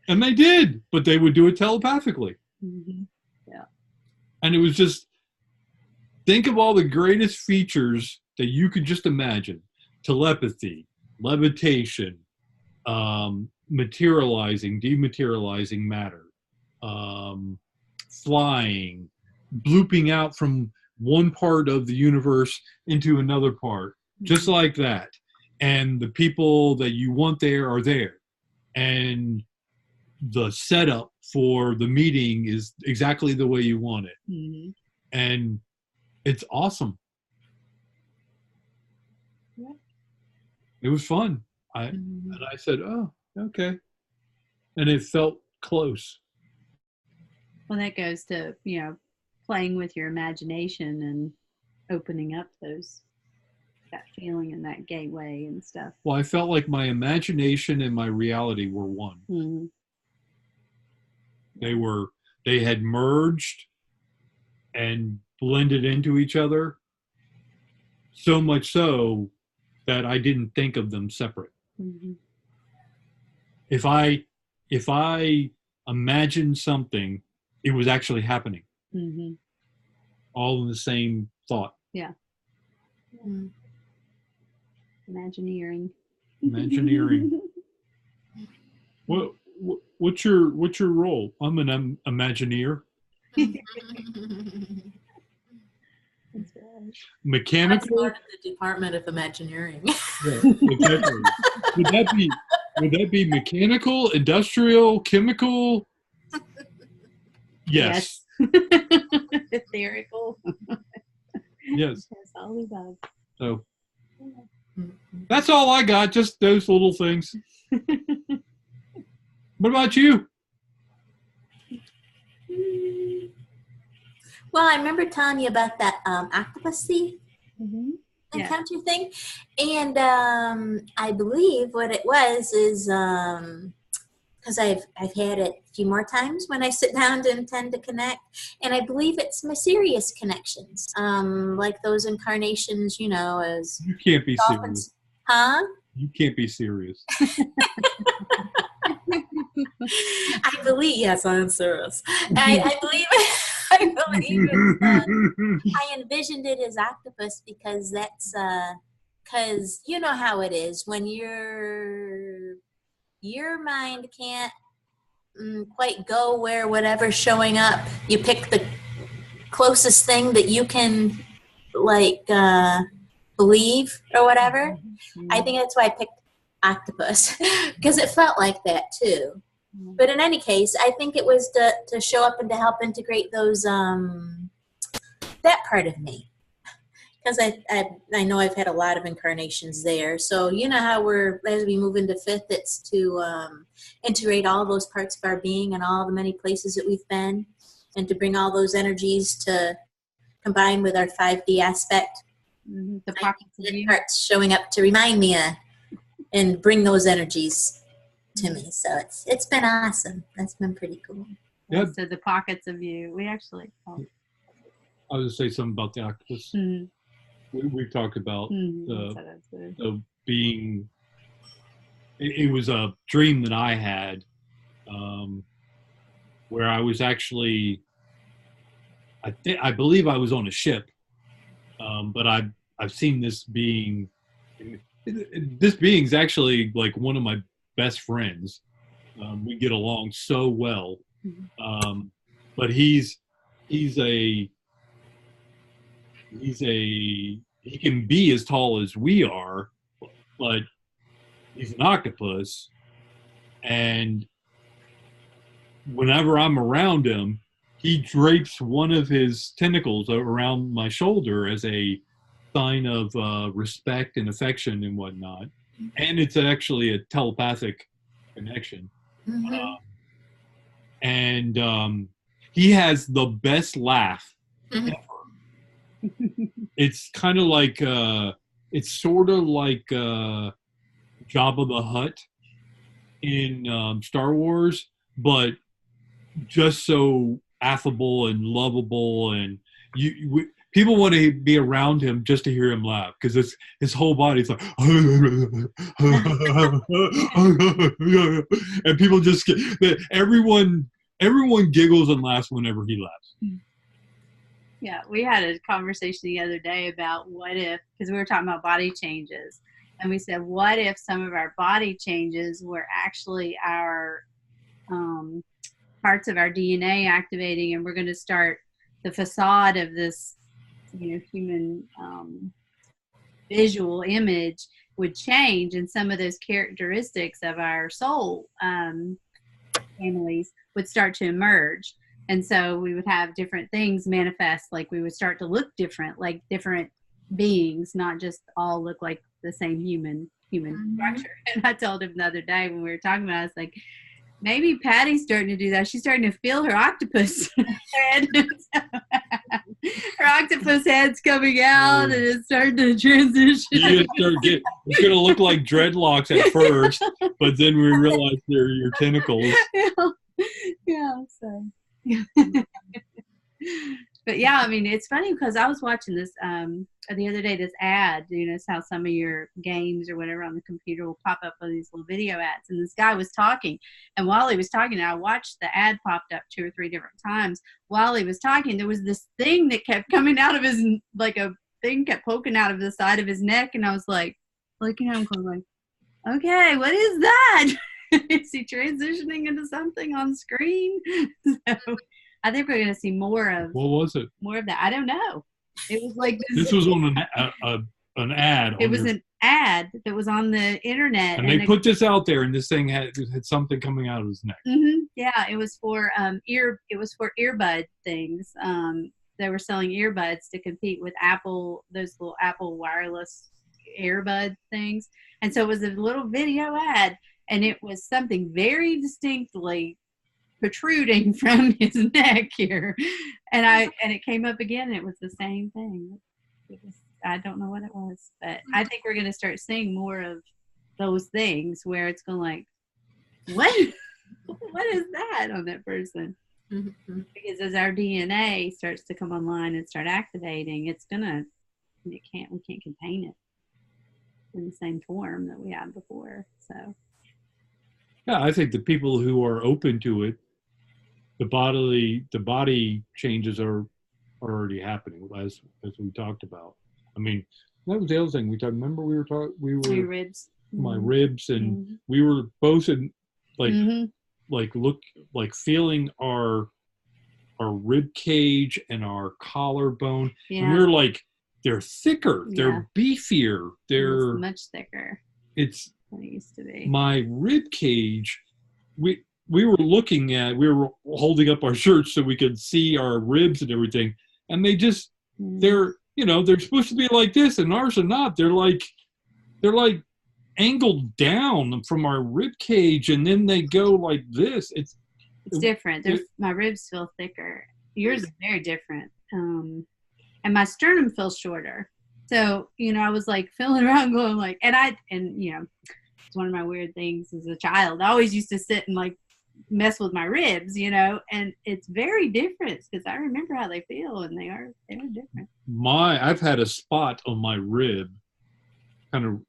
And they did, but they would do it telepathically. Yeah. And it was just, think of all the greatest features that you could just imagine. Telepathy, levitation, materializing, dematerializing matter, flying, blooping out from one part of the universe into another part, just like that. And the people that you want there are there. And the setup for the meeting is exactly the way you want it. And it's awesome. Yeah. It was fun. And I said, oh, okay. And it felt close. Well, that goes to, playing with your imagination and opening up that feeling and that gateway and stuff. Well, I felt like my imagination and my reality were one. They had merged and blended into each other, so much so that I didn't think of them separate. If I imagined something, it was actually happening. All in the same thought. Yeah. Imagineering. What's your role? I'm an Imagineer. Mechanical. That's part of the Department of Imagineering. Yeah, exactly. Would that be mechanical, industrial, chemical? Yes. Etherical. Yes. That's all the above. So that's all I got. Just those little things. What about you? Well, I remember telling you about that octopus Mm-hmm. Yeah. encounter thing, and I believe what it was is because I've had it a few more times when I sit down to intend to connect, and I believe it's my serious connections, like those incarnations, you know, as You can't be serious. dolphins. Huh? You can't be serious. I believe, yes, I'm serious. I believe, I believe I envisioned it as octopus because that's, because you know how it is when your mind can't quite go where whatever's showing up, you pick the closest thing that you can like believe or whatever. I think that's why I picked octopus because it felt like that too. But in any case, I think it was to show up and to help integrate those that part of me, because I know I've had a lot of incarnations there. So you know how as we move into fifth, it's to integrate all those parts of our being and all the many places that we've been, and to bring all those energies to combine with our 5D aspect. Mm-hmm. The pockets of you. Parts showing up to remind me and bring those energies to me. So it's been awesome. That's been pretty cool. Yep. So the pockets of you. We actually. I was going to say something about the octopus. Mm-hmm. We talked about Mm-hmm. the being. It was a dream that I had, where I was actually. I believe I was on a ship, but I've seen this being. This being's actually like one of my best friends. We get along so well, but he can be as tall as we are, but he's an octopus, and whenever I'm around him, he drapes one of his tentacles around my shoulder as a sign of respect and affection and whatnot. And it's actually a telepathic connection. Mm-hmm. And he has the best laugh ever. It's kind of like, it's sort of like Jabba the Hutt in Star Wars, but just so affable and lovable, and people want to be around him just to hear him laugh, because his whole body's like and people just everyone giggles and laughs whenever he laughs. Yeah, we had a conversation the other day about what if, because we were talking about body changes, and we said, what if some of our body changes were actually our parts of our DNA activating, and we're going to start the facade of this, human visual image would change, and some of those characteristics of our soul families would start to emerge. And so we would have different things manifest, like we would start to look different, like different beings, not just all look like the same human structure. And I told him the other day when we were talking about it, I was like, maybe Patty's starting to do that. She's starting to feel her octopus head. Her octopus head's coming out, and it's starting to transition. It's going to look like dreadlocks at first, but then we realize they're your tentacles. Yeah. So. But yeah, I mean, it's funny because I was watching this the other day, this ad, it's how some of your games or whatever on the computer will pop up on these little video ads, and this guy was talking, and while he was talking, I watched the ad popped up 2 or 3 different times. While he was talking, there was this thing that kept coming out of his, like a thing kept poking out of the side of his neck, and I was like, looking at him going, okay, what is that? Is he transitioning into something on screen? So I think we're going to see more of. What was it? More of that. I don't know. It was like this was on an ad. It was an ad that was on the internet, and they put this out there, and this thing had something coming out of his neck. Mm-hmm. Yeah, it was for earbud things. They were selling earbuds to compete with Apple, those little Apple wireless earbud things, and so it was a little video ad. and it was something very distinctly protruding from his neck here, and it came up again, and it was the same thing. It was, I don't know what it was, but I think we're going to start seeing more of those things where it's going like, what is that on that person? Mm-hmm. Because as our DNA starts to come online and start activating, we can't contain it in the same form that we had before. So Yeah, I think the people who are open to it, the body changes are already happening, as we talked about. I mean, that was the other thing we talked. Remember we were your ribs, my ribs, and we were both in like feeling our rib cage and our collarbone, and we were like, they're thicker, they're beefier, they're much thicker. It's than it used to be. My rib cage. We were holding up our shirts so we could see our ribs and everything, and they're supposed to be like this, and ours are not. They're like angled down from our rib cage, and then they go like this. It's different. My ribs feel thicker. Yours is very different. And my sternum feels shorter. So, I was like feeling around going like, it's one of my weird things as a child. I always used to sit and like mess with my ribs, and it's very different because I remember how they feel, and they're different. I've had a spot on my rib, kind of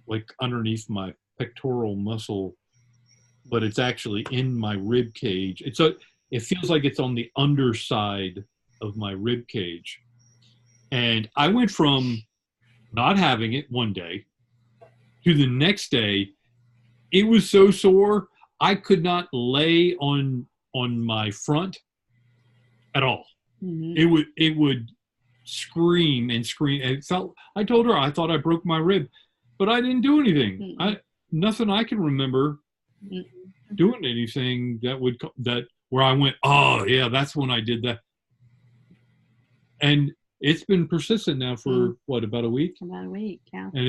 like underneath my pectoral muscle, but it's actually in my rib cage. It feels like it's on the underside of my rib cage. And I went from not having it one day to the next day. It was so sore, I could not lay on my front at all. Mm-hmm. It would scream and scream. I told her I thought I broke my rib, but I didn't do anything. Mm-hmm. Nothing I can remember doing anything where I went, oh yeah, that's when I did that. And it's been persistent now for about a week? About a week, yeah. And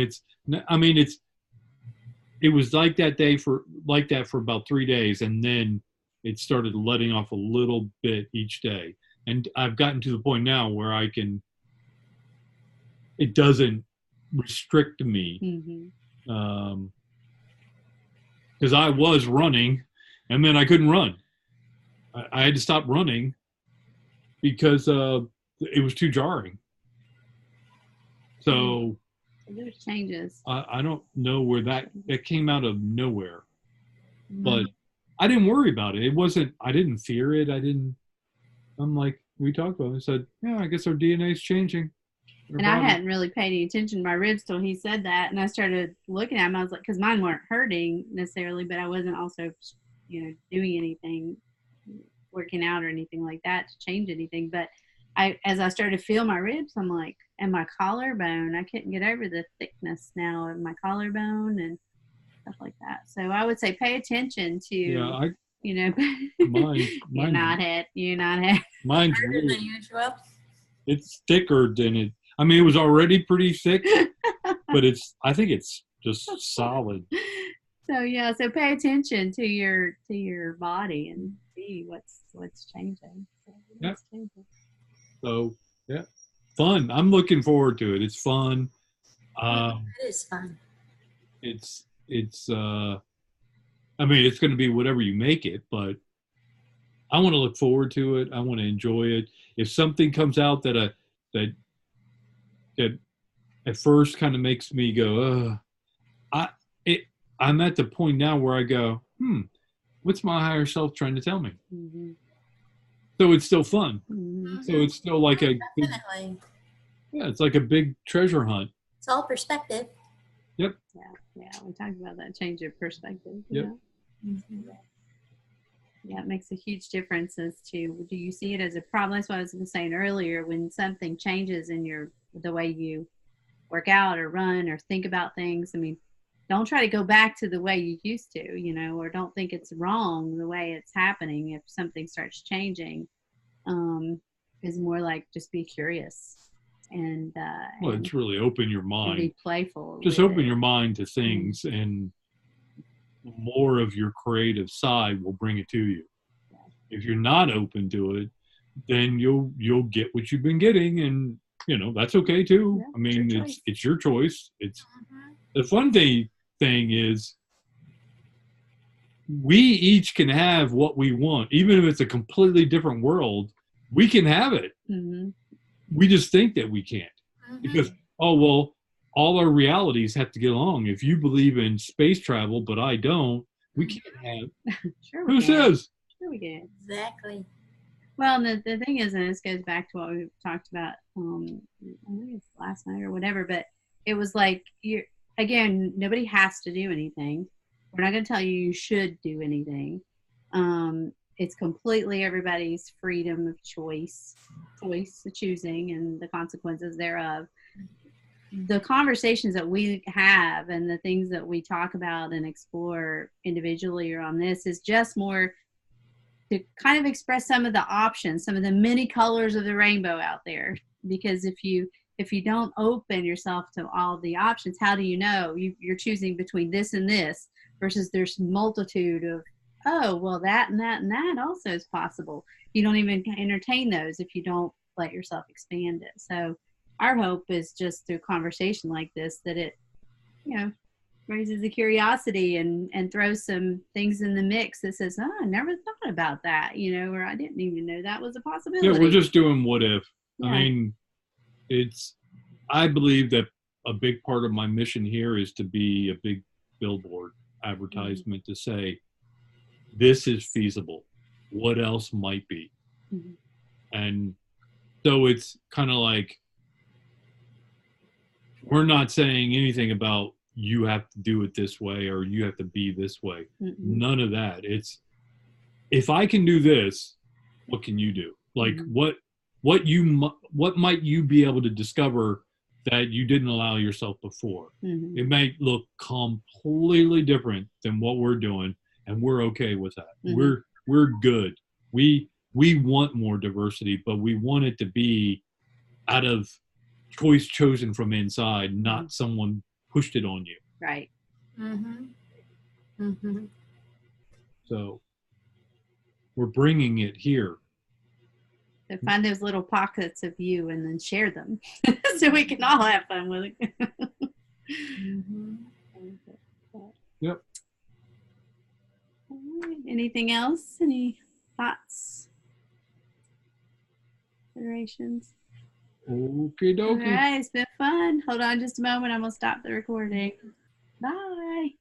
it was like that for about 3 days, and then it started letting off a little bit each day. And I've gotten to the point now where it doesn't restrict me. Mm-hmm. Because I was running, and then I couldn't run. I had to stop running because it was too jarring. So there's changes. I don't know where that came out of nowhere, but I didn't worry about it. I didn't fear it. I'm like, we talked about it. I said, yeah, I guess our DNA is changing. And I hadn't really paid any attention to my ribs till he said that. And I started looking at them. I was like, because mine weren't hurting necessarily, but I wasn't also, doing anything, working out or anything like that to change anything. But as I started to feel my ribs, I'm like, and my collarbone, I couldn't get over the thickness now of my collarbone and stuff like that. So I would say pay attention to, mine, you're not it. Mine's harder than usual. It's thicker than it. I mean, it was already pretty thick, but I think it's just solid. So pay attention to your body and see what's changing. So yeah, fun. I'm looking forward to it. It's fun. It is fun. It's I mean, it's going to be whatever you make it, but I want to look forward to it. I want to enjoy it. If something comes out that at first kind of makes me go, I'm at the point now where I go, what's my higher self trying to tell me? Mm-hmm. So it's still fun. Mm-hmm. So it's still like definitely. It's like a big treasure hunt. It's all perspective. Yep. Yeah. We talked about that change of perspective. Yep. Mm-hmm. Yeah, it makes a huge difference as to, do you see it as a problem? That's what I was saying earlier. When something changes in the way you work out or run or think about things, I mean, don't try to go back to the way you used to, or don't think it's wrong the way it's happening. If something starts changing, is more like just be curious and it's really open your mind. And be playful. Just open your mind to things, and more of your creative side will bring it to you. If you're not open to it, then you'll get what you've been getting, and that's okay too. Yeah, I mean, your it's your choice. It's Mhm. the fun thing is we each can have what we want, even if it's a completely different world. We can have it. Mm-hmm. We just think that we can't because Mhm. well, all our realities have to get along. If you believe in space travel, but I don't, we can't have. Sure we Who can. says? Sure we can. Exactly. Well, and the thing is, and this goes back to what we talked about, I think it's last night or whatever, but it was like, again, nobody has to do anything. We're not going to tell you you should do anything. It's completely everybody's freedom of choice, choosing, and the consequences thereof. The conversations that we have and the things that we talk about and explore individually or on this is just more to kind of express some of the options, some of the many colors of the rainbow out there. Because if you don't open yourself to all the options, how do you know you're choosing between this and this versus there's multitude of, oh, well, that and that and that also is possible. You don't even entertain those if you don't let yourself expand it. So our hope is just through conversation like this that it, raises the curiosity and throws some things in the mix that says, oh, I never thought about that, or I didn't even know that was a possibility. Yeah, we're just doing what if. Yeah. I mean, I believe that a big part of my mission here is to be a big billboard advertisement to say, this is feasible. What else might be? Mm-hmm. And so it's kind of like, we're not saying anything about you have to do it this way or you have to be this way. Mm-hmm. None of that. It's, if I can do this, what can you do? Like Mm-hmm. what might you be able to discover that you didn't allow yourself before? Mm-hmm. It may look completely different than what we're doing, and we're okay with that. Mm-hmm. We're good. We want more diversity, but we want it to be out of choice chosen from inside, not someone pushed it on you. Right. Mhm. Mhm. So we're bringing it here. So find those little pockets of you and then share them so we can all have fun with it. Mhm. Yep. All right. Anything else? Any thoughts? Considerations? Okie All dokie. right. It's been fun. Hold on just a moment. I'm going to stop the recording. Bye.